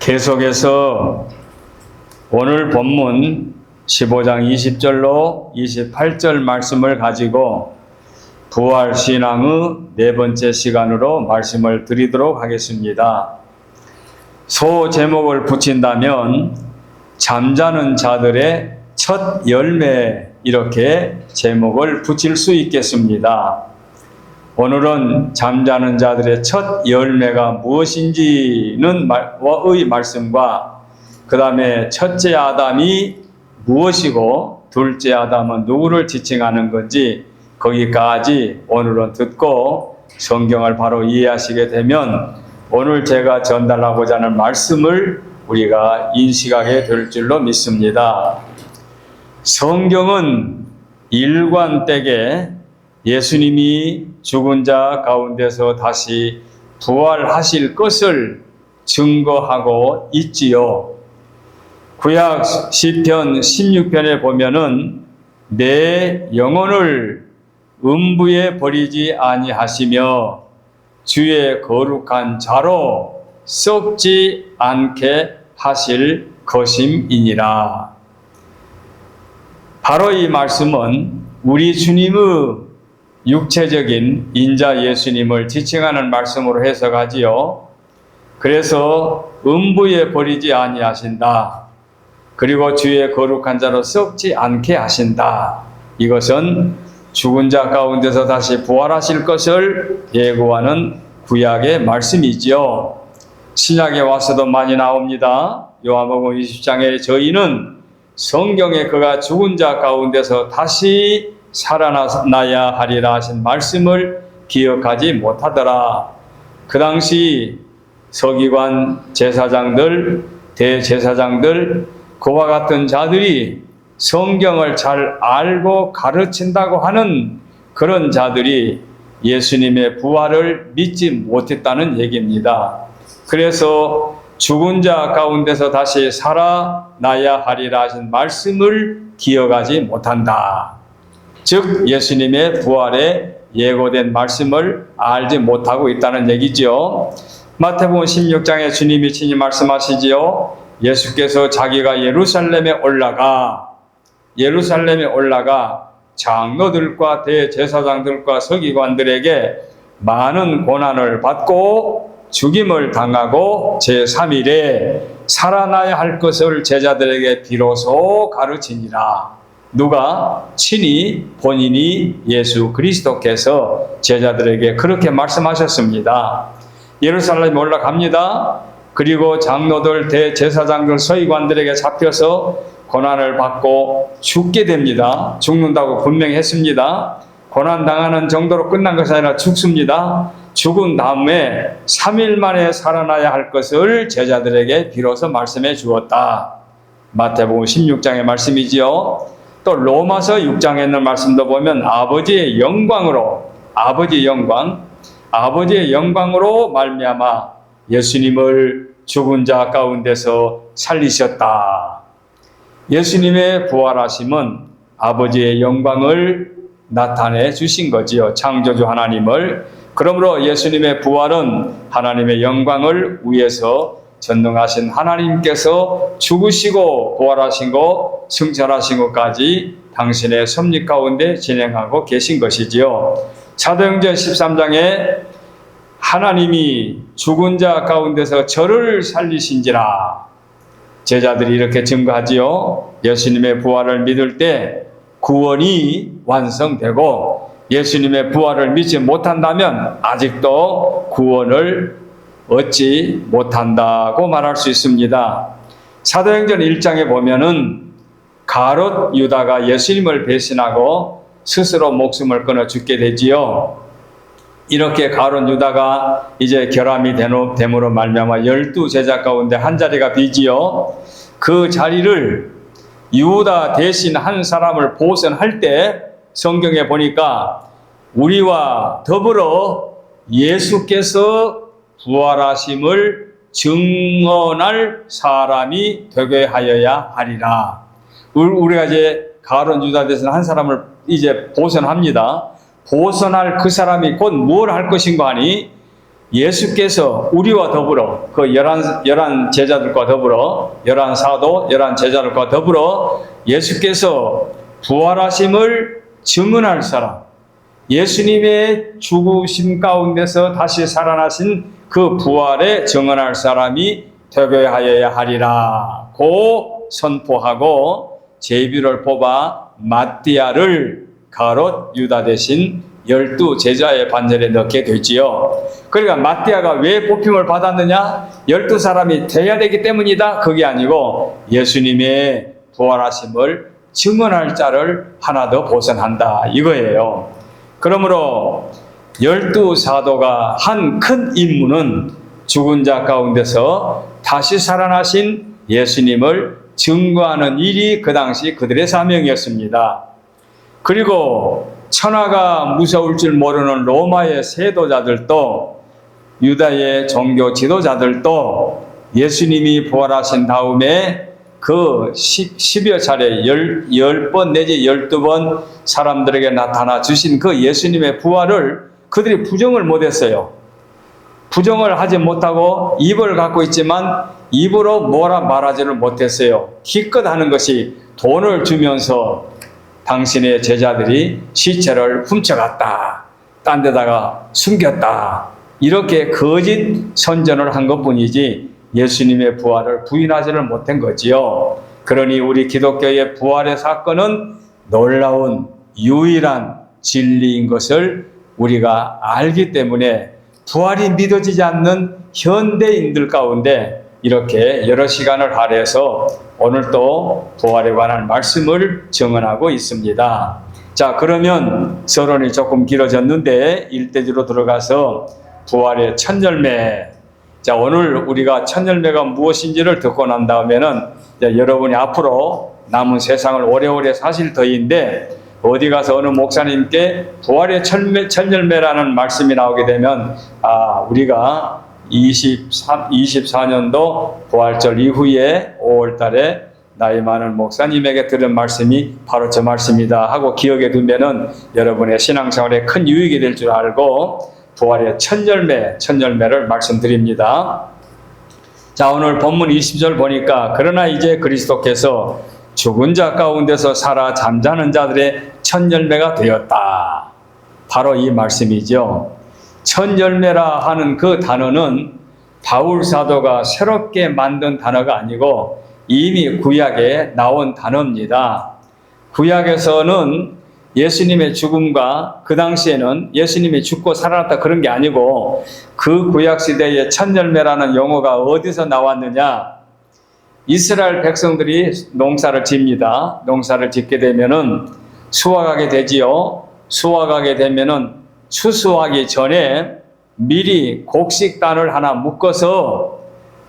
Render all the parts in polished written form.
계속해서 오늘 본문 15장 20절로 28절 말씀을 가지고 부활신앙의 네 번째 시간으로 말씀을 드리도록 하겠습니다. 소 제목을 붙인다면 잠자는 자들의 첫 열매, 이렇게 제목을 붙일 수 있겠습니다. 오늘은 잠자는 자들의 첫 열매가 무엇인지는 의 말씀과 그 다음에 첫째 아담이 무엇이고 둘째 아담은 누구를 지칭하는 건지 거기까지 오늘은 듣고 성경을 바로 이해하시게 되면 오늘 제가 전달하고자 하는 말씀을 우리가 인식하게 될 줄로 믿습니다. 성경은 일관되게 예수님이 죽은 자 가운데서 다시 부활하실 것을 증거하고 있지요. 구약 시편 16편에 보면은 내 영혼을 음부에 버리지 아니하시며 주의 거룩한 자로 썩지 않게 하실 것임이니라. 바로 이 말씀은 우리 주님의 육체적인 인자 예수님을 지칭하는 말씀으로 해석하지요. 그래서 음부에 버리지 아니하신다. 그리고 주의 거룩한 자로 썩지 않게 하신다. 이것은 죽은 자 가운데서 다시 부활하실 것을 예고하는 구약의 말씀이지요. 신약에 와서도 많이 나옵니다. 요한복음 20장에 저희는 성경에 그가 죽은 자 가운데서 다시 살아나야 하리라 하신 말씀을 기억하지 못하더라. 그 당시 서기관 제사장들, 대제사장들, 그와 같은 자들이 성경을 잘 알고 가르친다고 하는 그런 자들이 예수님의 부활을 믿지 못했다는 얘기입니다. 그래서 죽은 자 가운데서 다시 살아나야 하리라 하신 말씀을 기억하지 못한다. 즉 예수님의 부활에 예고된 말씀을 알지 못하고 있다는 얘기죠. 마태복음 16장에 주님이 친히 말씀하시지요. 예수께서 자기가 예루살렘에 올라가 장로들과 대제사장들과 서기관들에게 많은 고난을 받고 죽임을 당하고 제3일에 살아나야 할 것을 제자들에게 비로소 가르치니라. 누가? 친히 본인이 예수 그리스도께서 제자들에게 그렇게 말씀하셨습니다. 예루살렘에 올라갑니다. 그리고 장로들, 대제사장들, 서기관들에게 잡혀서 고난을 받고 죽게 됩니다. 죽는다고 분명히 했습니다. 고난당하는 정도로 끝난 것이 아니라 죽습니다. 죽은 다음에 3일 만에 살아나야 할 것을 제자들에게 비로소 말씀해 주었다. 마태복음 16장의 말씀이지요. 또 로마서 6장에 있는 말씀도 보면 아버지의 영광으로 말미암아 예수님을 죽은 자 가운데서 살리셨다. 예수님의 부활하심은 아버지의 영광을 나타내 주신 거지요. 창조주 하나님을. 그러므로 예수님의 부활은 하나님의 영광을 위해서 전능하신 하나님께서 죽으시고 부활하신 것, 승천하신 것까지 당신의 섭리 가운데 진행하고 계신 것이지요. 사도행전 13장에 하나님이 죽은 자 가운데서 저를 살리신지라. 제자들이 이렇게 증거하지요. 예수님의 부활을 믿을 때 구원이 완성되고 예수님의 부활을 믿지 못한다면 아직도 구원을 얻지 못한다고 말할 수 있습니다. 사도행전 1장에 보면은 가롯 유다가 예수님을 배신하고 스스로 목숨을 끊어 죽게 되지요. 이렇게 가롯 유다가 이제 결함이 됨으로 말미암아 12제자 가운데 한 자리가 비지요. 그 자리를 유다 대신 한 사람을 보선할 때 성경에 보니까 우리와 더불어 예수께서 부활하심을 증언할 사람이 되게 하여야 하리라. 우리가 이제 가룟 유다 대신 한 사람을 이제 보선합니다. 보선할 그 사람이 곧 무엇을 할 것인가 하니 예수께서 우리와 더불어 그 열한 제자들과 더불어 열한 사도, 열한 제자들과 더불어 예수께서 부활하심을 증언할 사람, 예수님의 죽으심 가운데서 다시 살아나신 그 부활에 증언할 사람이 되어야 하리라 고 선포하고 제비를 뽑아 마띠아를 가롯 유다 대신 12제자의 반열에 넣게 되지요. 그러니까 마띠아가 왜 뽑힘을 받았느냐? 12사람이 되어야 되기 때문이다. 그게 아니고 예수님의 부활하심을 증언할 자를 하나 더 보선한다 이거예요. 그러므로 12사도가 한 큰 임무는 죽은 자 가운데서 다시 살아나신 예수님을 증거하는 일이 그 당시 그들의 사명이었습니다. 그리고 천하가 무서울 줄 모르는 로마의 세도자들도 유다의 종교 지도자들도 예수님이 부활하신 다음에 그 10여 차례 10번 내지 12번 사람들에게 나타나 주신 그 예수님의 부활을 그들이 부정을 못했어요. 부정을 하지 못하고 입을 갖고 있지만 입으로 뭐라 말하지를 못했어요. 기껏 하는 것이 돈을 주면서 당신의 제자들이 시체를 훔쳐갔다, 딴 데다가 숨겼다, 이렇게 거짓 선전을 한 것뿐이지 예수님의 부활을 부인하지를 못한 거지요. 그러니 우리 기독교의 부활의 사건은 놀라운 유일한 진리인 것을 우리가 알기 때문에 부활이 믿어지지 않는 현대인들 가운데 이렇게 여러 시간을 할애해서 오늘 또 부활에 관한 말씀을 증언하고 있습니다. 자, 그러면 서론이 조금 길어졌는데 일대지로 들어가서 부활의 첫 열매. 자, 오늘 우리가 첫 열매가 무엇인지를 듣고 난 다음에는 여러분이 앞으로 남은 세상을 오래오래 사실 터인데 어디 가서 어느 목사님께 부활의 첫 열매라는 말씀이 나오게 되면 우리가 24년도 부활절 이후에 5월 달에 나이 많은 목사님에게 들은 말씀이 바로 저 말씀이다 하고 기억에 두면은 여러분의 신앙생활에 큰 유익이 될 줄 알고 부활의 첫 열매를 말씀드립니다. 자, 오늘 본문 20절 보니까 그러나 이제 그리스도께서 죽은 자 가운데서 살아 잠자는 자들의 첫 열매가 되었다. 바로 이 말씀이죠. 첫 열매라 하는 그 단어는 바울 사도가 새롭게 만든 단어가 아니고 이미 구약에 나온 단어입니다. 구약에서는 예수님의 죽음과 그 당시에는 예수님이 죽고 살아났다 그런 게 아니고 그 구약 시대의 첫 열매라는 용어가 어디서 나왔느냐? 이스라엘 백성들이 농사를 집니다. 농사를 짓게 되면은 수확하게 되지요. 수확하게 되면은 추수하기 전에 미리 곡식단을 하나 묶어서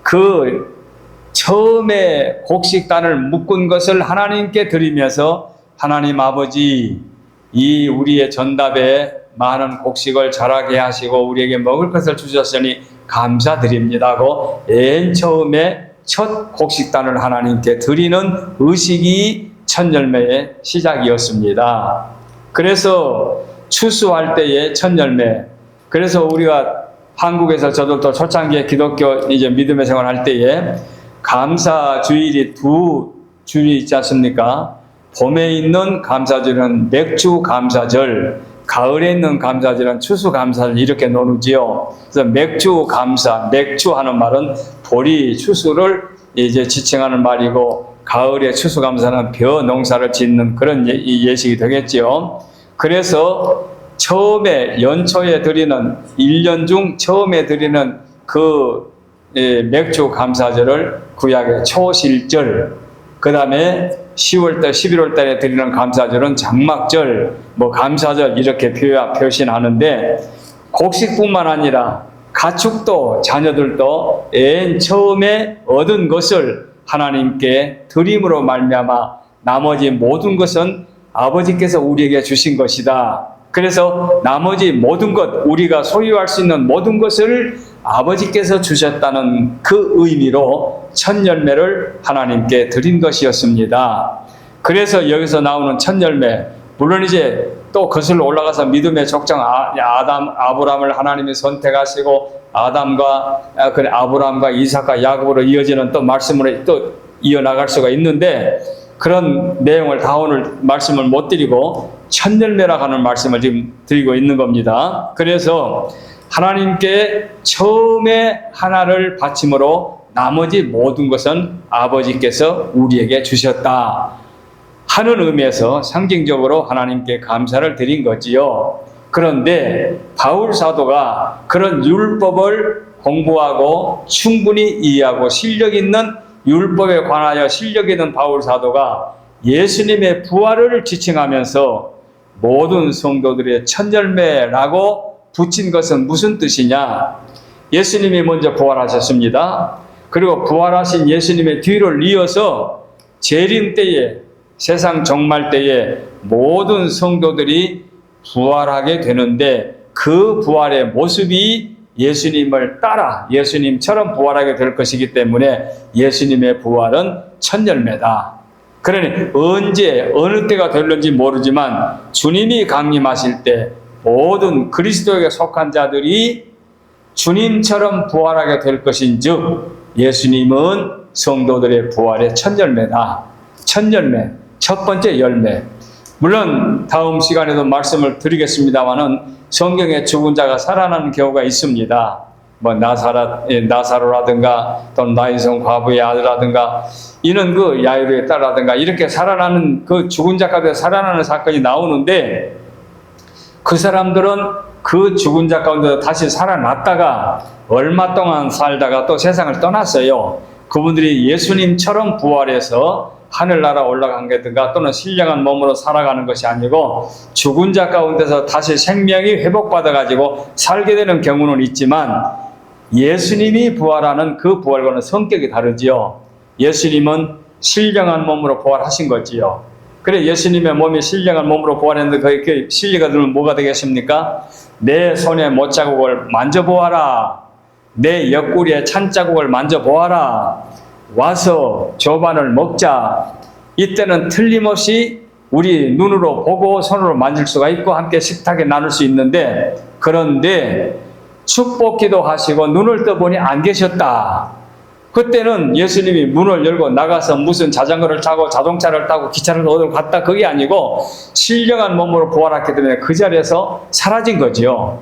그 처음에 곡식단을 묶은 것을 하나님께 드리면서 하나님 아버지, 이 우리의 전답에 많은 곡식을 자라게 하시고 우리에게 먹을 것을 주셨으니 감사드립니다고 맨 처음에 첫 곡식단을 하나님께 드리는 의식이 첫 열매의 시작이었습니다. 그래서 추수할 때의 첫 열매. 그래서 우리가 한국에서 저들도 초창기에 기독교 이제 믿음의 생활할 때에 감사 주일이 두 주일이 있지 않습니까? 봄에 있는 감사절은 맥주 감사절, 가을에 있는 감사절은 추수 감사절 이렇게 나누지요. 그래서 맥주 감사, 맥주 하는 말은 보리 추수를 이제 지칭하는 말이고 가을에 추수 감사는 벼 농사를 짓는 그런 예식이 되겠지요. 그래서 처음에 연초에 드리는 1년 중 처음에 드리는 그 맥주 감사절을 구약의 초실절, 그 다음에 10월달, 11월달에 드리는 감사절은 장막절, 감사절 이렇게 표시하는데 곡식뿐만 아니라 가축도 자녀들도 맨 처음에 얻은 것을 하나님께 드림으로 말미암아 나머지 모든 것은 아버지께서 우리에게 주신 것이다. 그래서 나머지 모든 것, 우리가 소유할 수 있는 모든 것을 아버지께서 주셨다는 그 의미로 첫 열매를 하나님께 드린 것이었습니다. 그래서 여기서 나오는 첫 열매, 물론 이제 또 거슬러 올라가서 믿음의 족장 아브라함을 하나님이 선택하시고 아브라함과 이삭과 야곱으로 이어지는 또 말씀으로 또 이어나갈 수가 있는데, 그런 내용을 다 오늘 말씀을 못 드리고 천열매라고 하는 말씀을 지금 드리고 있는 겁니다. 그래서 하나님께 처음에 하나를 바침으로 나머지 모든 것은 아버지께서 우리에게 주셨다 하는 의미에서 상징적으로 하나님께 감사를 드린 거지요. 그런데 바울 사도가 그런 율법을 공부하고 충분히 이해하고 실력 있는 율법에 관하여 실력 있는 바울 사도가 예수님의 부활을 지칭하면서 모든 성도들의 첫열매라고 붙인 것은 무슨 뜻이냐? 예수님이 먼저 부활하셨습니다. 그리고 부활하신 예수님의 뒤를 이어서 재림 때에, 세상 종말 때에 모든 성도들이 부활하게 되는데, 그 부활의 모습이 예수님을 따라 예수님처럼 부활하게 될 것이기 때문에 예수님의 부활은 첫열매다. 그러니 언제 어느 때가 될는지 모르지만 주님이 강림하실 때 모든 그리스도에게 속한 자들이 주님처럼 부활하게 될 것인즉 예수님은 성도들의 부활의 첫열매다. 첫열매, 첫 번째 열매. 물론 다음 시간에도 말씀을 드리겠습니다마는 성경에 죽은 자가 살아나는 경우가 있습니다. 뭐 나사로라든가 또는 나인성 과부의 아들라든가 이는 그 야이로의 딸라든가 이렇게 살아나는, 그 죽은 자 가운데 살아나는 사건이 나오는데, 그 사람들은 그 죽은 자 가운데 다시 살아났다가 얼마 동안 살다가 또 세상을 떠났어요. 그분들이 예수님처럼 부활해서 하늘나라 올라간 게든가 또는 신령한 몸으로 살아가는 것이 아니고 죽은 자 가운데서 다시 생명이 회복받아가지고 살게 되는 경우는 있지만, 예수님이 부활하는 그 부활과는 성격이 다르지요. 예수님은 신령한 몸으로 부활하신 거지요. 그래, 예수님의 몸이 신령한 몸으로 부활했는데 그 신뢰가 들면 뭐가 되겠습니까? 내 손에 못자국을 만져보아라. 내 옆구리에 찬자국을 만져보아라. 와서 조반을 먹자. 이때는 틀림없이 우리 눈으로 보고 손으로 만질 수가 있고 함께 식탁에 나눌 수 있는데, 그런데 축복기도 하시고 눈을 떠보니 안 계셨다. 그때는 예수님이 문을 열고 나가서 무슨 자전거를 타고 자동차를 타고 기차를 어디로 갔다, 그게 아니고 신령한 몸으로 부활했기 때문에 그 자리에서 사라진 거지요.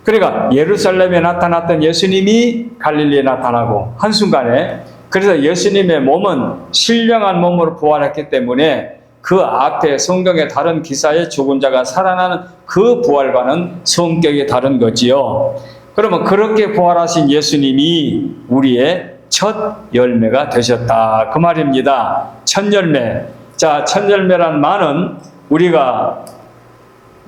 그러니까 예루살렘에 나타났던 예수님이 갈릴리에 나타나고 한순간에, 그래서 예수님의 몸은 신령한 몸으로 부활했기 때문에 그 앞에 성경의 다른 기사에 죽은 자가 살아나는 그 부활과는 성격이 다른 거지요. 그러면 그렇게 부활하신 예수님이 우리의 첫 열매가 되셨다, 그 말입니다. 첫 열매. 자, 첫 열매란 말은 우리가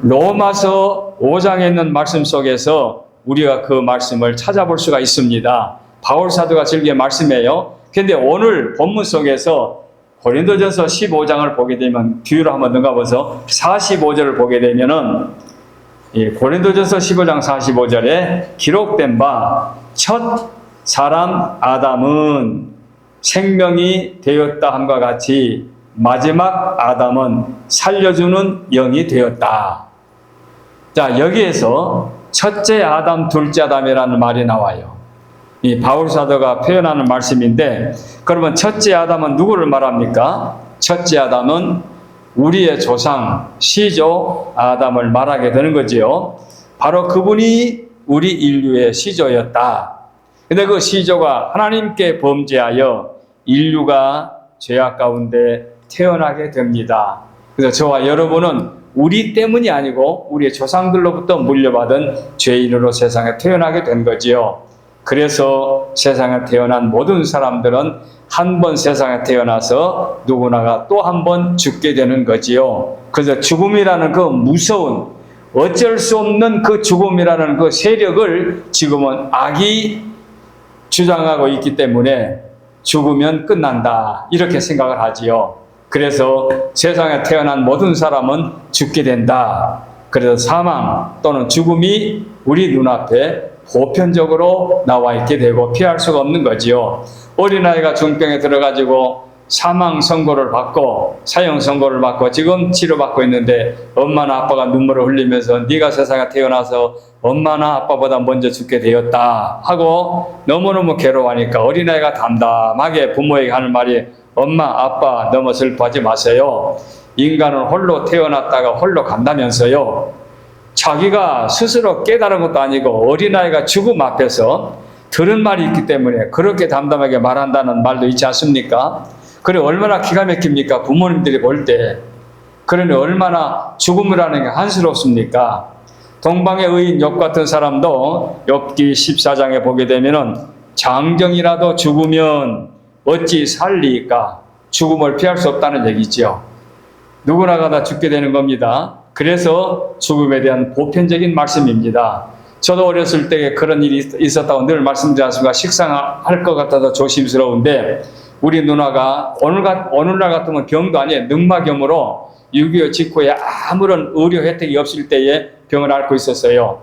로마서 5장에 있는 말씀 속에서 우리가 그 말씀을 찾아볼 수가 있습니다. 바울 사도가 즐겨 말씀해요. 그런데 오늘 본문 속에서 고린도전서 15장을 보게 되면, 뒤로 한번 넘어가서 45절을 보게 되면은, 고린도전서 15장 45절에 기록된 바, 첫 사람 아담은 생명이 되었다 함과 같이 마지막 아담은 살려주는 영이 되었다. 자, 여기에서 첫째 아담, 둘째 아담이라는 말이 나와요. 이 바울 사도가 표현하는 말씀인데, 그러면 첫째 아담은 누구를 말합니까? 첫째 아담은 우리의 조상, 시조 아담을 말하게 되는 거지요. 바로 그분이 우리 인류의 시조였다. 근데 그 시조가 하나님께 범죄하여 인류가 죄악 가운데 태어나게 됩니다. 그래서 저와 여러분은 우리 때문이 아니고 우리의 조상들로부터 물려받은 죄인으로 세상에 태어나게 된 거지요. 그래서 세상에 태어난 모든 사람들은 한 번 세상에 태어나서 누구나가 또 한 번 죽게 되는 거지요. 그래서 죽음이라는 그 무서운, 어쩔 수 없는 그 죽음이라는 그 세력을 지금은 악이 주장하고 있기 때문에 죽으면 끝난다, 이렇게 생각을 하지요. 그래서 세상에 태어난 모든 사람은 죽게 된다. 그래서 사망 또는 죽음이 우리 눈앞에 보편적으로 나와 있게 되고 피할 수가 없는 거지요. 어린아이가 중병에 들어가지고 사망 선고를 받고 사형 선고를 받고 지금 치료받고 있는데 엄마나 아빠가 눈물을 흘리면서 네가 세상에 태어나서 엄마나 아빠보다 먼저 죽게 되었다 하고 너무너무 괴로워하니까 어린아이가 담담하게 부모에게 하는 말이 엄마 아빠 너무 슬퍼하지 마세요. 인간은 홀로 태어났다가 홀로 간다면서요. 자기가 스스로 깨달은 것도 아니고 어린아이가 죽음 앞에서 들은 말이 있기 때문에 그렇게 담담하게 말한다는 말도 있지 않습니까? 그래 얼마나 기가 막힙니까? 부모님들이 볼 때. 그러니 얼마나 죽음이라는 게 한스럽습니까? 동방의 의인 욥 같은 사람도 욥기 14장에 보게 되면은 장정이라도 죽으면 어찌 살리까? 죽음을 피할 수 없다는 얘기죠. 누구나가 다 죽게 되는 겁니다. 그래서 죽음에 대한 보편적인 말씀입니다. 저도 어렸을 때 그런 일이 있었다고 늘 말씀드리지 않습니까? 식상할 것 같아서 조심스러운데 우리 누나가 오늘날 같으면 병도 아니에요. 늑막염으로 6.25 직후에 아무런 의료 혜택이 없을 때에 병을 앓고 있었어요.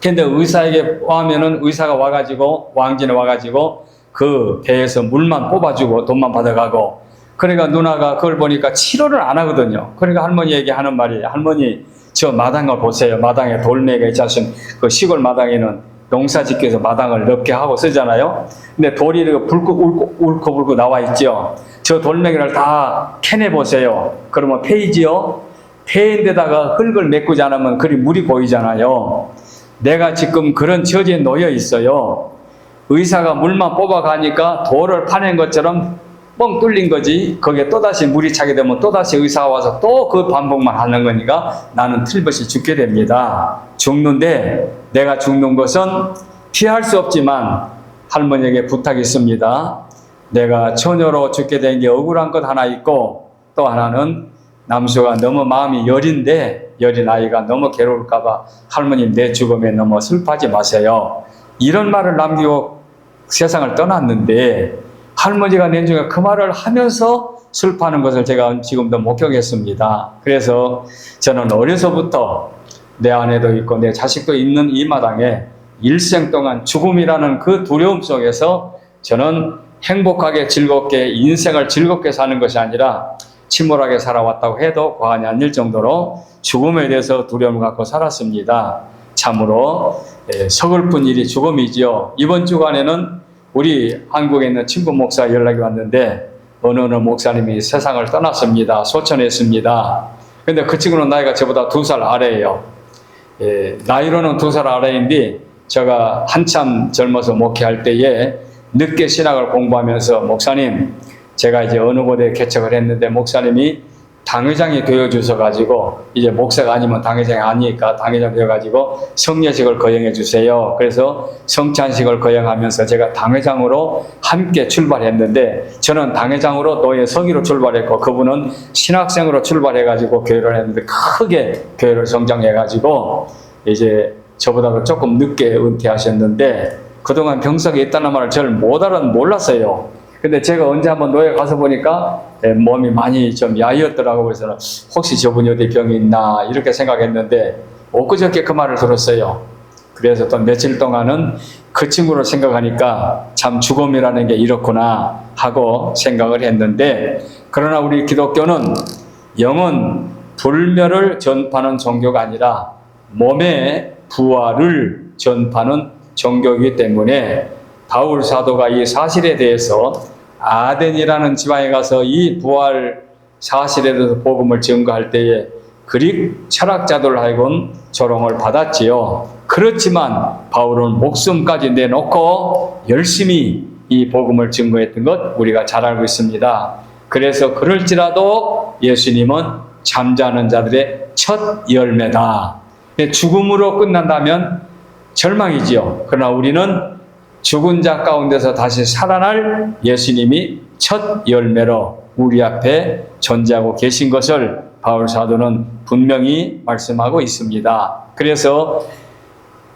근데 의사에게 와면은 의사가 와가지고 왕진에 와가지고 그 배에서 물만 뽑아주고 돈만 받아가고 그러니까 누나가 그걸 보니까 치료를 안 하거든요. 그러니까 할머니에게 하는 말이 할머니 저 마당을 보세요. 마당에 돌멩이가 있지 않습니까? 그 시골 마당에는 농사 짓기 위해서 마당을 넓게 하고 쓰잖아요. 근데 돌이 울컥울컥 나와 있죠. 저 돌멩이를 다 캐내 보세요. 그러면 폐이지요. 폐인데다가 흙을 메꾸지 않으면 그리 물이 고이잖아요. 내가 지금 그런 처지에 놓여 있어요. 의사가 물만 뽑아가니까 돌을 파낸 것처럼 뻥 뚫린 거지. 거기에 또다시 물이 차게 되면 또다시 의사가 와서 또 그 반복만 하는 거니까 나는 틀림없이 죽게 됩니다. 죽는데 내가 죽는 것은 피할 수 없지만 할머니에게 부탁이 있습니다. 내가 처녀로 죽게 된 게 억울한 것 하나 있고 또 하나는 남수가 너무 마음이 여린데 여린 아이가 너무 괴로울까 봐 할머니 내 죽음에 너무 슬퍼하지 마세요. 이런 말을 남기고 세상을 떠났는데 할머니가 내중에 그 말을 하면서 슬퍼하는 것을 제가 지금도 목격했습니다. 그래서 저는 어려서부터 내 아내도 있고 내 자식도 있는 이 마당에 일생 동안 죽음이라는 그 두려움 속에서 저는 행복하게 즐겁게 인생을 즐겁게 사는 것이 아니라 침울하게 살아왔다고 해도 과언이 아닐 정도로 죽음에 대해서 두려움을 갖고 살았습니다. 참으로 서글픈 일이 죽음이지요. 이번 주간에는 우리 한국에 있는 친구 목사 연락이 왔는데 어느 목사님이 세상을 떠났습니다. 소천했습니다. 근데 그 친구는 나이가 저보다 2살 아래예요. 나이로는 2살 아래인데 제가 한참 젊어서 목회할 때에 늦게 신학을 공부하면서 목사님 제가 이제 어느 곳에 개척을 했는데 목사님이 당회장이 되어주셔가지고 이제 목사가 아니면 당회장이 아니니까 당회장 되어가지고 성례식을 거행해 주세요. 그래서 성찬식을 거행하면서 제가 당회장으로 함께 출발했는데 저는 당회장으로 노예 서기로 출발했고 그분은 신학생으로 출발해가지고 교회를 했는데 크게 교회를 성장해가지고 이제 저보다도 조금 늦게 은퇴하셨는데 그동안 병석에 있다는 말을 잘 몰랐어요. 근데 제가 언제 한번 노예 가서 보니까 몸이 많이 좀 야위었더라고요. 그래서 혹시 저분이 어디 병이 있나 이렇게 생각했는데 엊그저께 그 말을 들었어요. 그래서 또 며칠 동안은 그 친구를 생각하니까 참 죽음이라는 게 이렇구나 하고 생각을 했는데 그러나 우리 기독교는 영은 불멸을 전파하는 종교가 아니라 몸의 부활을 전파하는 종교이기 때문에 바울 사도가 이 사실에 대해서 아덴이라는 지방에 가서 이 부활 사실에 대해서 복음을 증거할 때에 그릭 철학자들 하여금 조롱을 받았지요. 그렇지만 바울은 목숨까지 내놓고 열심히 이 복음을 증거했던 것 우리가 잘 알고 있습니다. 그래서 그럴지라도 예수님은 잠자는 자들의 첫 열매다. 죽음으로 끝난다면 절망이지요. 그러나 우리는 죽은 자 가운데서 다시 살아날 예수님이 첫 열매로 우리 앞에 존재하고 계신 것을 바울 사도는 분명히 말씀하고 있습니다. 그래서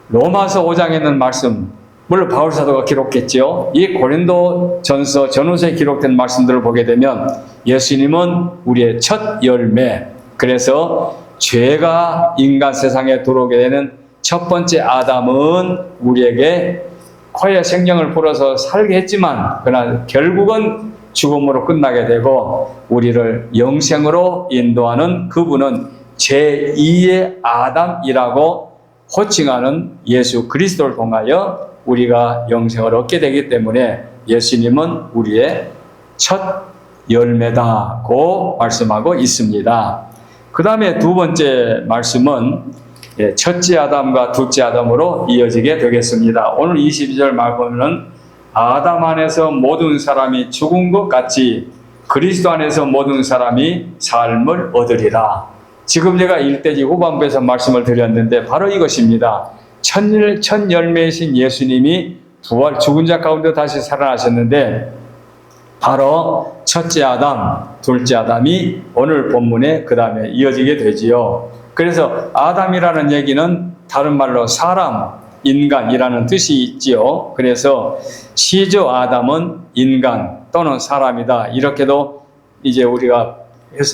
로마서 5장에 있는 말씀, 물론 바울 사도가 기록했죠. 이 고린도 전서 전후서에 기록된 말씀들을 보게 되면 예수님은 우리의 첫 열매, 그래서 죄가 인간 세상에 들어오게 되는 첫 번째 아담은 우리에게 코에 생명을 불어서 살게 했지만 그러나 결국은 죽음으로 끝나게 되고 우리를 영생으로 인도하는 그분은 제2의 아담이라고 호칭하는 예수 그리스도를 통하여 우리가 영생을 얻게 되기 때문에 예수님은 우리의 첫 열매다고 말씀하고 있습니다. 그 다음에 두 번째 말씀은 첫째 아담과 둘째 아담으로 이어지게 되겠습니다. 오늘 22절 말 보면은 아담 안에서 모든 사람이 죽은 것 같이 그리스도 안에서 모든 사람이 삶을 얻으리라. 지금 제가 일대지 후반부에서 말씀을 드렸는데 바로 이것입니다. 첫 열매이신 예수님이 부활 죽은 자 가운데 다시 살아나셨는데 바로 첫째 아담, 둘째 아담이 오늘 본문에 그 다음에 이어지게 되지요. 그래서 아담이라는 얘기는 다른 말로 사람, 인간이라는 뜻이 있지요. 그래서 시조 아담은 인간 또는 사람이다. 이렇게도 이제 우리가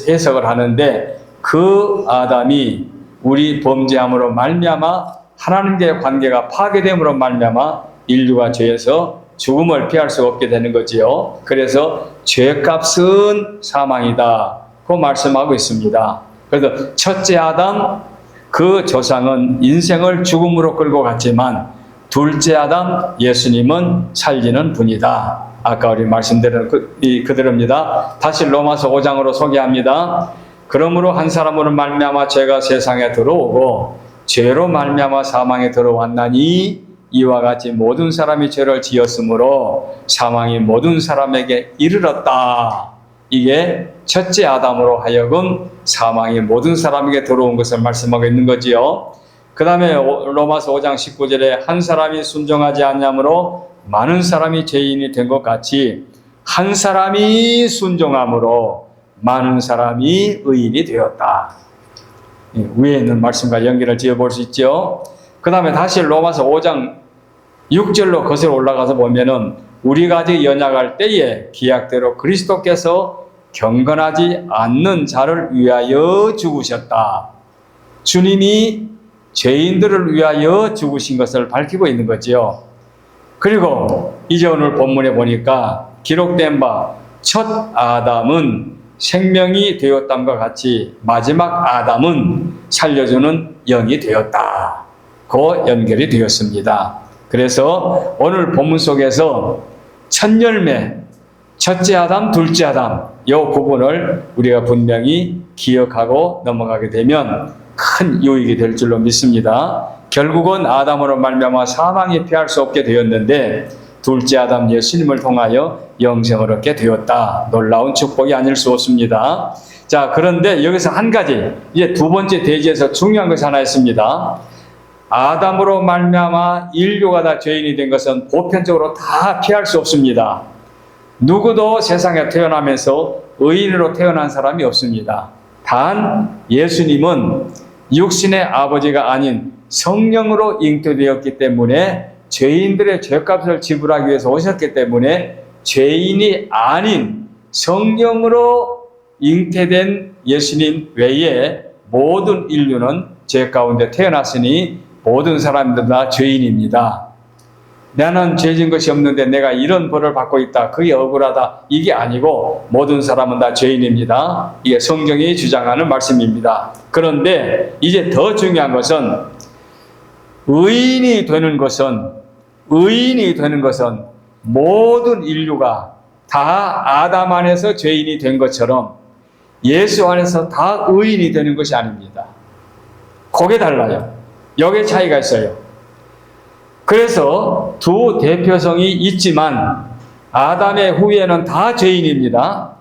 해석을 하는데 그 아담이 우리 범죄함으로 말미암아 하나님과의 관계가 파괴됨으로 말미암아 인류가 죄에서 죽음을 피할 수 없게 되는 거지요. 그래서 죄값은 사망이다. 그 말씀하고 있습니다. 그래서 첫째 아담 그 조상은 인생을 죽음으로 끌고 갔지만 둘째 아담 예수님은 살리는 분이다. 아까 우리 말씀드린 그대로입니다. 다시 로마서 5장으로 소개합니다. 그러므로 한 사람으로 말미암아 죄가 세상에 들어오고 죄로 말미암아 사망에 들어왔나니 이와 같이 모든 사람이 죄를 지었으므로 사망이 모든 사람에게 이르렀다. 이게 첫째 아담으로 하여금 사망이 모든 사람에게 들어온 것을 말씀하고 있는 거지요. 그 다음에 로마서 5장 19절에 한 사람이 순종하지 않냐므로 많은 사람이 죄인이 된 것 같이 한 사람이 순종함으로 많은 사람이 의인이 되었다. 위에 있는 말씀과 연결을 지어볼 수 있죠. 그 다음에 다시 로마서 5장 6절로 거슬러 올라가서 보면은 우리가 아직 연약할 때에 기약대로 그리스도께서 경건하지 않는 자를 위하여 죽으셨다. 주님이 죄인들을 위하여 죽으신 것을 밝히고 있는 거지요. 그리고 이제 오늘 본문에 보니까 기록된 바 첫 아담은 생명이 되었담과 같이 마지막 아담은 살려주는 영이 되었다. 그 연결이 되었습니다. 그래서 오늘 본문 속에서 첫 열매, 첫째 아담, 둘째 아담 이 부분을 우리가 분명히 기억하고 넘어가게 되면 큰 유익이 될 줄로 믿습니다. 결국은 아담으로 말미암아 사망이 피할 수 없게 되었는데 둘째 아담 예수님을 통하여 영생을 얻게 되었다. 놀라운 축복이 아닐 수 없습니다. 자, 그런데 여기서 한 가지 이제 두 번째 대지에서 중요한 것이 하나 있습니다. 아담으로 말미암아 인류가 다 죄인이 된 것은 보편적으로 다 피할 수 없습니다. 누구도 세상에 태어나면서 의인으로 태어난 사람이 없습니다. 단 예수님은 육신의 아버지가 아닌 성령으로 잉태되었기 때문에 죄인들의 죄값을 지불하기 위해서 오셨기 때문에 죄인이 아닌 성령으로 잉태된 예수님 외에 모든 인류는 죄 가운데 태어났으니 모든 사람들 다 죄인입니다. 나는 죄진 것이 없는데 내가 이런 벌을 받고 있다. 그게 억울하다. 이게 아니고 모든 사람은 다 죄인입니다. 이게 성경이 주장하는 말씀입니다. 그런데 이제 더 중요한 것은 의인이 되는 것은 모든 인류가 다 아담 안에서 죄인이 된 것처럼 예수 안에서 다 의인이 되는 것이 아닙니다. 그게 달라요. 여기에 차이가 있어요. 그래서 두 대표성이 있지만 아담의 후예는 다 죄인입니다.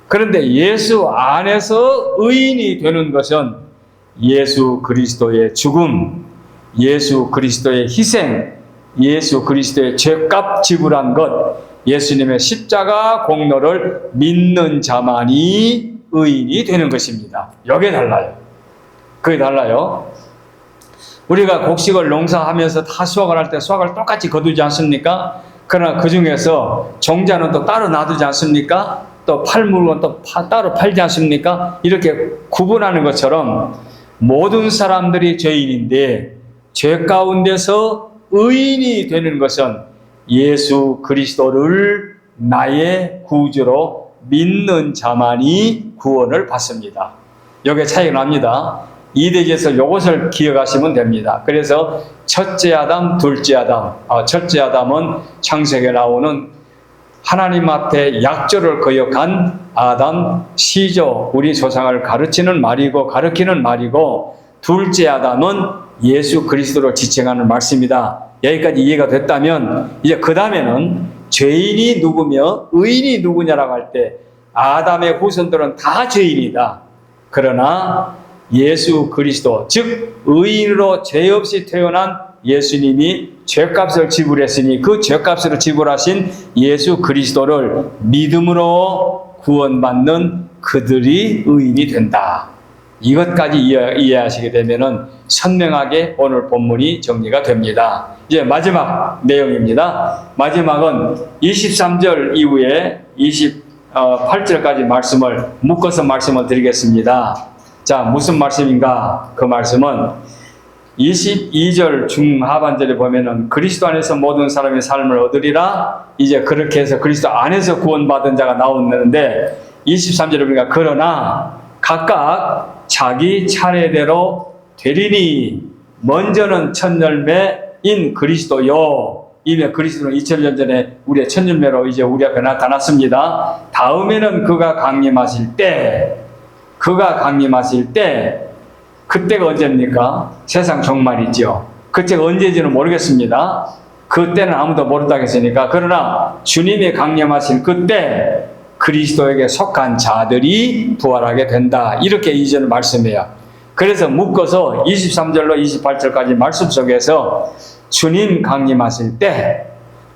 그런데 예수 안에서 의인이 되는 것은 예수 그리스도의 죽음, 예수 그리스도의 희생, 예수 그리스도의 죄값 지불한 것, 예수님의 십자가 공로를 믿는 자만이 의인이 되는 것입니다. 여기에 달라요. 그게 달라요. 우리가 곡식을 농사하면서 다 수확을 할 때 수확을 똑같이 거두지 않습니까? 그러나 그 중에서 종자는 또 따로 놔두지 않습니까? 또 팔 물건 또 따로 팔지 않습니까? 이렇게 구분하는 것처럼 모든 사람들이 죄인인데 죄 가운데서 의인이 되는 것은 예수 그리스도를 나의 구주로 믿는 자만이 구원을 받습니다. 여기에 차이가 납니다. 이대지에서 이것을 기억하시면 됩니다. 그래서 첫째 아담, 둘째 아담. 첫째 아담은 창세기에 나오는 하나님 앞에 약조를 거역한 아담, 시조, 우리 조상을 가르치는 말이고 가르치는 말이고, 둘째 아담은 예수 그리스도를 지칭하는 말씀이다. 여기까지 이해가 됐다면 이제 그 다음에는 죄인이 누구며 의인이 누구냐라고 할 때 아담의 후손들은 다 죄인이다. 그러나 예수 그리스도, 즉 의인으로 죄 없이 태어난 예수님이 죄값을 지불했으니 그 죄값을 지불하신 예수 그리스도를 믿음으로 구원받는 그들이 의인이 된다. 이것까지 이해하시게 되면은 선명하게 오늘 본문이 정리가 됩니다. 이제 마지막 내용입니다. 마지막은 23절 이후에 28절까지 말씀을 묶어서 말씀을 드리겠습니다. 자, 무슨 말씀인가? 그 말씀은 22절 중하반절에 보면은 그리스도 안에서 모든 사람의 삶을 얻으리라. 이제 그렇게 해서 그리스도 안에서 구원받은 자가 나오는데 23절에 보니까 그러나 각각 자기 차례대로 되리니 먼저는 첫 열매인 그리스도요. 이미 그리스도는 2000년 전에 우리의 첫 열매로 이제 우리 앞에 나타났습니다. 다음에는 그가 강림하실 때, 그때가 언제입니까? 세상 종말이죠. 그때가 언제인지는 모르겠습니다. 그때는 아무도 모른다고 했으니까. 그러나 주님이 강림하실 그때 그리스도에게 속한 자들이 부활하게 된다. 이렇게 이전을 말씀해요. 그래서 묶어서 23절로 28절까지 말씀 속에서 주님 강림하실 때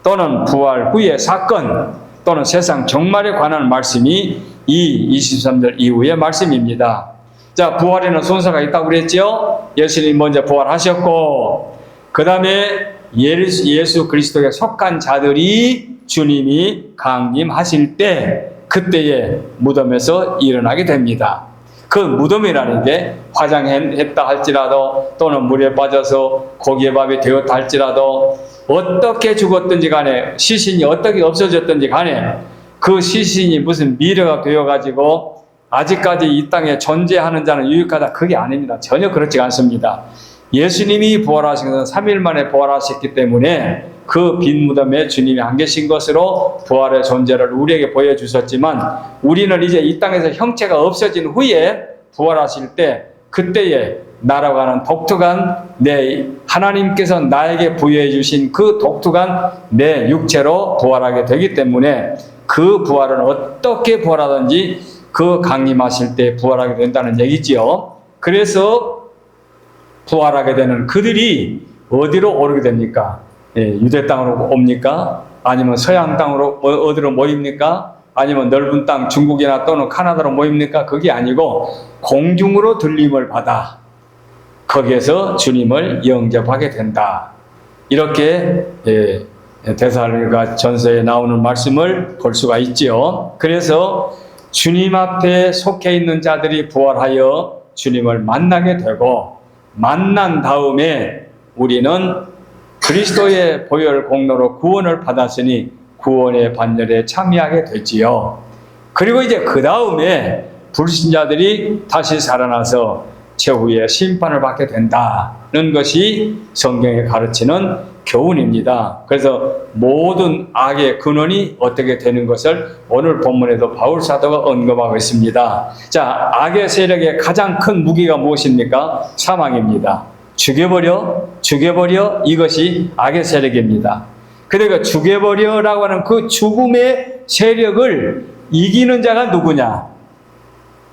또는 부활 후의 사건 또는 세상 종말에 관한 말씀이 이 23절 이후의 말씀입니다. 자, 부활에는 순서가 있다고 그랬죠? 예수님 먼저 부활하셨고 그 다음에 예수 그리스도에 속한 자들이 주님이 강림하실 때 그때에 무덤에서 일어나게 됩니다. 그 무덤이라는 게 화장했다 할지라도 또는 물에 빠져서 고기의 밥이 되었다 할지라도 어떻게 죽었든지 간에 시신이 어떻게 없어졌든지 간에 그 시신이 무슨 미래가 되어가지고 아직까지 이 땅에 존재하는 자는 유익하다, 그게 아닙니다. 전혀 그렇지 않습니다. 예수님이 부활하신 것은 3일 만에 부활하셨기 때문에 그 빈 무덤에 주님이 안 계신 것으로 부활의 존재를 우리에게 보여주셨지만 우리는 이제 이 땅에서 형체가 없어진 후에 부활하실 때 그때에 날아가는 독특한 하나님께서 나에게 부여해 주신 그 독특한 내 육체로 부활하게 되기 때문에 그 부활은 어떻게 부활하든지 그 강림하실 때 부활하게 된다는 얘기지요. 그래서 부활하게 되는 그들이 어디로 오르게 됩니까? 유대 땅으로 옵니까? 아니면 서양 땅으로 어디로 모입니까? 아니면 넓은 땅 중국이나 또는 카나다로 모입니까? 그게 아니고 공중으로 들림을 받아 거기에서 주님을 영접하게 된다. 이렇게 데살로니가 전서에 나오는 말씀을 볼 수가 있지요. 그래서 주님 앞에 속해 있는 자들이 부활하여 주님을 만나게 되고 만난 다음에 우리는 그리스도의 보혈 공로로 구원을 받았으니 구원의 반열에 참여하게 되지요. 그리고 이제 그 다음에 불신자들이 다시 살아나서 최후의 심판을 받게 된다는 것이 성경에 가르치는 교훈입니다. 그래서 모든 악의 근원이 어떻게 되는 것을 오늘 본문에도 바울 사도가 언급하고 있습니다. 자, 악의 세력의 가장 큰 무기가 무엇입니까? 사망입니다. 죽여버려 이것이 악의 세력입니다. 그러니까 죽여버려라고 하는 그 죽음의 세력을 이기는 자가 누구냐?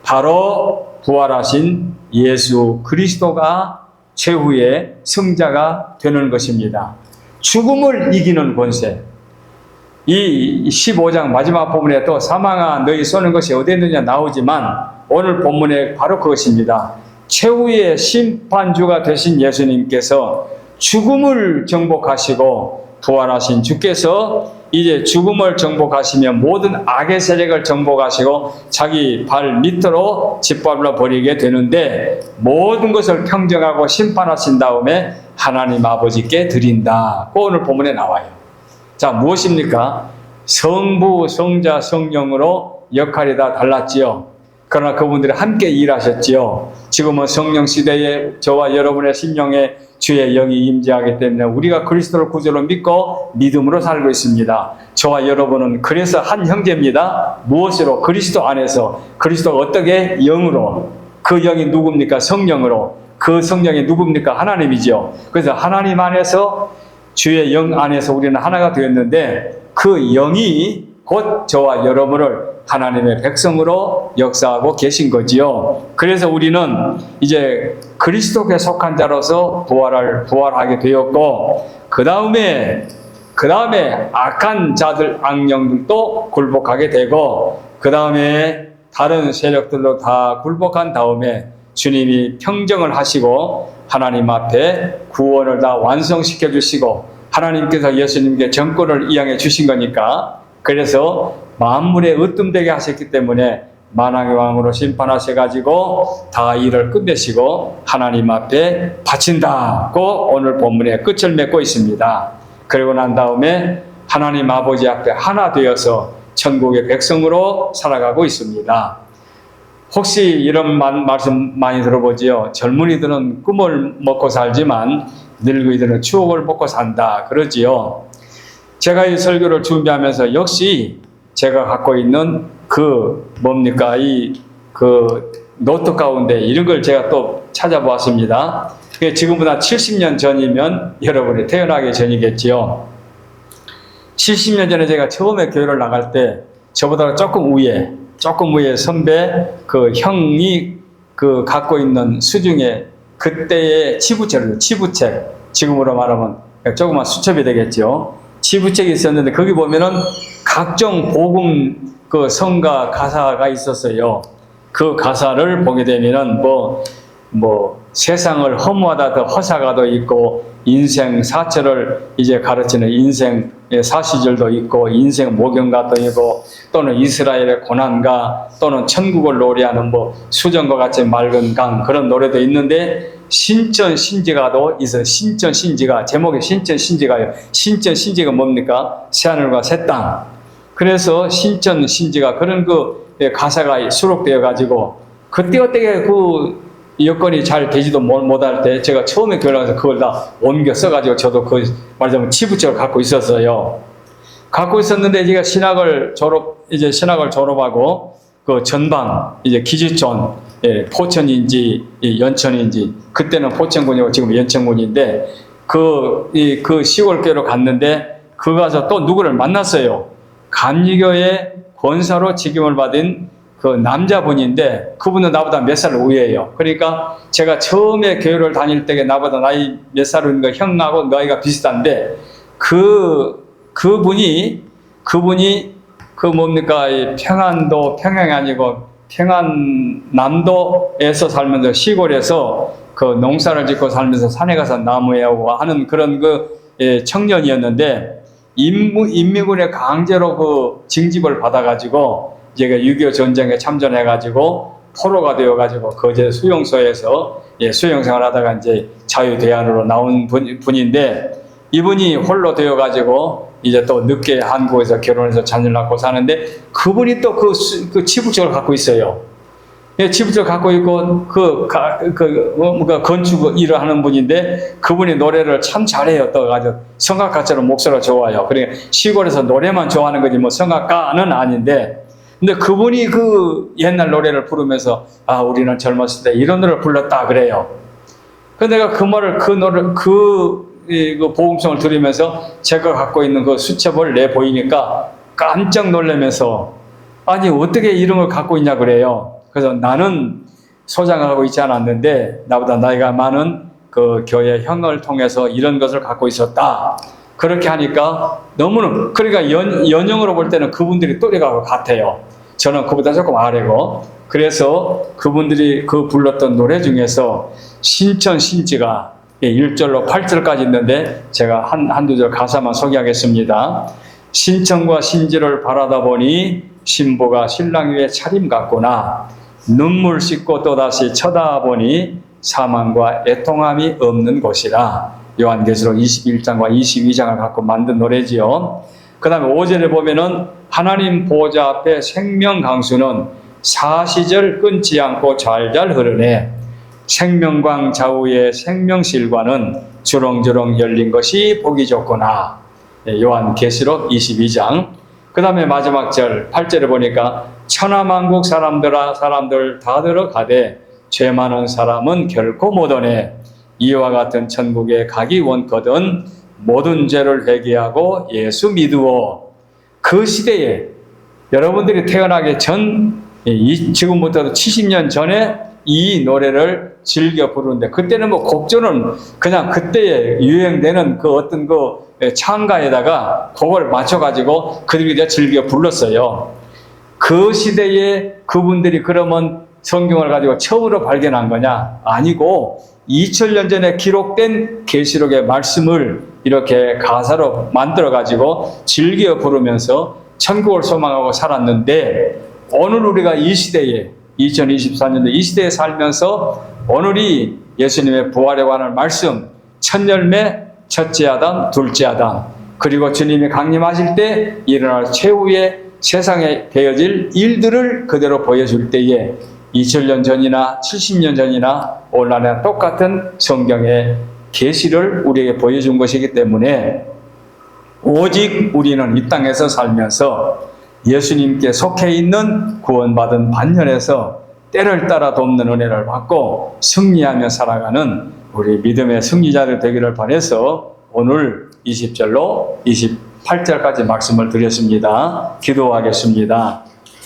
바로 부활하신 예수 그리스도가 최후의 승자가 되는 것입니다. 죽음을 이기는 권세. 이 15장 마지막 부분에 또 사망아 너희 쏘는 것이 어디 있느냐 나오지만 오늘 본문에 바로 그것입니다. 최후의 심판주가 되신 예수님께서 죽음을 정복하시고 부활하신 주께서 이제 죽음을 정복하시며 모든 악의 세력을 정복하시고 자기 발 밑으로 짓밟아 버리게 되는데 모든 것을 평정하고 심판하신 다음에 하나님 아버지께 드린다. 그 오늘 본문에 나와요. 자, 무엇입니까? 성부, 성자, 성령으로 역할이 다 달랐지요. 그러나 그분들이 함께 일하셨지요. 지금은 성령 시대에 저와 여러분의 심령에 주의 영이 임재하기 때문에 우리가 그리스도를 구주로 믿고 믿음으로 살고 있습니다. 저와 여러분은 그래서 한 형제입니다. 무엇으로? 그리스도 안에서. 그리스도가 어떻게? 영으로. 그 영이 누굽니까? 성령으로. 그 성령이 누굽니까? 하나님이죠. 그래서 하나님 안에서, 주의 영 안에서 우리는 하나가 되었는데, 그 영이 곧 저와 여러분을 하나님의 백성으로 역사하고 계신 거지요. 그래서 우리는 이제 그리스도께 속한 자로서 부활하게 되었고, 그 다음에 악한 자들, 악령들도 굴복하게 되고, 그 다음에 다른 세력들도 다 굴복한 다음에 주님이 평정을 하시고 하나님 앞에 구원을 다 완성시켜 주시고, 하나님께서 예수님께 정권을 이양해 주신 거니까, 그래서 만물에 으뜸되게 하셨기 때문에 만왕의 왕으로 심판하셔가지고 다 일을 끝내시고 하나님 앞에 바친다고 오늘 본문의 끝을 맺고 있습니다. 그리고 난 다음에 하나님 아버지 앞에 하나 되어서 천국의 백성으로 살아가고 있습니다. 혹시 이런 말씀 많이 들어보지요? 젊은이들은 꿈을 먹고 살지만 늙은이들은 추억을 먹고 산다 그러지요. 제가 이 설교를 준비하면서 역시 제가 갖고 있는 노트 가운데 이런 걸 제가 또 찾아보았습니다. 지금보다 70년 전이면 여러분이 태어나기 전이겠지요. 70년 전에 제가 처음에 교회를 나갈 때 저보다 조금 위에 선배 형이 갖고 있는 수중에 그때의 치부책, 지금으로 말하면 조그만 수첩이 되겠죠. 치부책이 있었는데 거기 보면은 각종 복음 성가 가사가 있었어요. 그 가사를 보게 되면은 세상을 허무하다 더 허사가도 있고, 인생 사철을 이제 가르치는 인생의 사시절도 있고, 인생 모경가도 있고, 또는 이스라엘의 고난가, 또는 천국을 노래하는 수정과 같이 맑은 강, 그런 노래도 있는데, 신전 신지가도 있어요. 신전 신지가, 제목이 신전 신지가요. 신전 신지가 뭡니까? 새하늘과 새 땅. 그래서 신전 신지가 그런 가사가 수록되어 가지고, 그때 어떻게 여건이 잘 되지도 못할 때 제가 처음에 교회 나가서 그걸 다 옮겨 써가지고 저도 말하자면 치부책을 갖고 있었어요. 갖고 있었는데 제가 신학을 졸업하고 전방 이제 기지촌, 포천인지 연천인지, 그때는 포천군이고 지금 연천군인데 그 시골교회로 갔는데 가서 또 누구를 만났어요. 감리교의 권사로 직임을 받은 남자분인데 그분은 나보다 몇 살 위에요. 그러니까 제가 처음에 교회를 다닐 때 나보다 나이 몇 살인 형하고 나이가 비슷한데 그분이 평안도, 평양이 아니고 평안남도에서 살면서 시골에서 농사를 짓고 살면서 산에 가서 나무해오고 하는 그런 청년이었는데, 인민군의 강제로 징집을 받아가지고 제가 6.25 전쟁에 참전해가지고 포로가 되어가지고 거제 수용소에서 수용생활 하다가 이제 자유대안으로 나온 분인데, 이분이 홀로 되어가지고 이제 또 늦게 한국에서 결혼해서 자녀를 낳고 사는데, 그분이 또 그 치부책을 갖고 있어요. 치부책을 갖고 있고 건축 일을 하는 분인데 그분이 노래를 참 잘해요. 또 아주 성악가처럼 목소리가 좋아요. 그러니까 시골에서 노래만 좋아하는 거지 성악가는 아닌데, 근데 그분이 옛날 노래를 부르면서 우리는 젊었을 때 이런 노래를 불렀다 그래요. 그래서 내가 복음성을 들으면서 제가 갖고 있는 수첩을 내보이니까 깜짝 놀라면서, 아니 어떻게 이런 걸 갖고 있냐 그래요. 그래서 나는 소장하고 있지 않았는데 나보다 나이가 많은 교회 형을 통해서 이런 것을 갖고 있었다. 그렇게 하니까 너무는, 그러니까 연령으로 볼 때는 그분들이 또래가 같아요. 저는 그보다 조금 아래고, 그래서 그분들이 불렀던 노래 중에서 신천 신지가 1절로 8절까지 있는데 제가 한두 절 가사만 소개하겠습니다. 신천과 신지를 바라다 보니 신부가 신랑 위에 차림 같구나. 눈물 씻고 또다시 쳐다보니 사망과 애통함이 없는 곳이라. 요한계시록 21장과 22장을 갖고 만든 노래지요. 그 다음에 5절에 보면은 하나님 보좌 앞에 생명 강수는 사시절 끊지 않고 잘잘 흐르네. 생명광 좌우의 생명실관은 주렁주렁 열린 것이 보기 좋구나. 요한계시록 22장. 그 다음에 마지막 절 8절에 보니까 천하만국 사람들 다 들어가되 죄 많은 사람은 결코 못 오네. 이와 같은 천국에 가기 원거든 모든 죄를 회개하고 예수 믿으오. 그 시대에 여러분들이 태어나기 전 지금부터 70년 전에 이 노래를 즐겨 부르는데, 그때는 뭐 곡조는 그냥 그때에 유행되는 그 어떤 그 창가에다가 곡을 맞춰가지고 그들이 즐겨 불렀어요. 그 시대에 그분들이 그러면 성경을 가지고 처음으로 발견한 거냐? 아니고 2000년 전에 기록된 계시록의 말씀을 이렇게 가사로 만들어가지고 즐겨 부르면서 천국을 소망하고 살았는데, 오늘 우리가 이 시대에 2024년도 이 시대에 살면서 오늘이 예수님의 부활에 관한 말씀, 첫 열매, 첫째 아담, 둘째 아담, 그리고 주님이 강림하실 때 일어날 최후의 세상에 되어질 일들을 그대로 보여줄 때에 2000년 전이나 70년 전이나 오늘날이나 똑같은 성경의 계시를 우리에게 보여준 것이기 때문에 오직 우리는 이 땅에서 살면서 예수님께 속해 있는 구원받은 반열에서 때를 따라 돕는 은혜를 받고 승리하며 살아가는 우리 믿음의 승리자들 되기를 바라서 오늘 20절로 28절까지 말씀을 드렸습니다. 기도하겠습니다.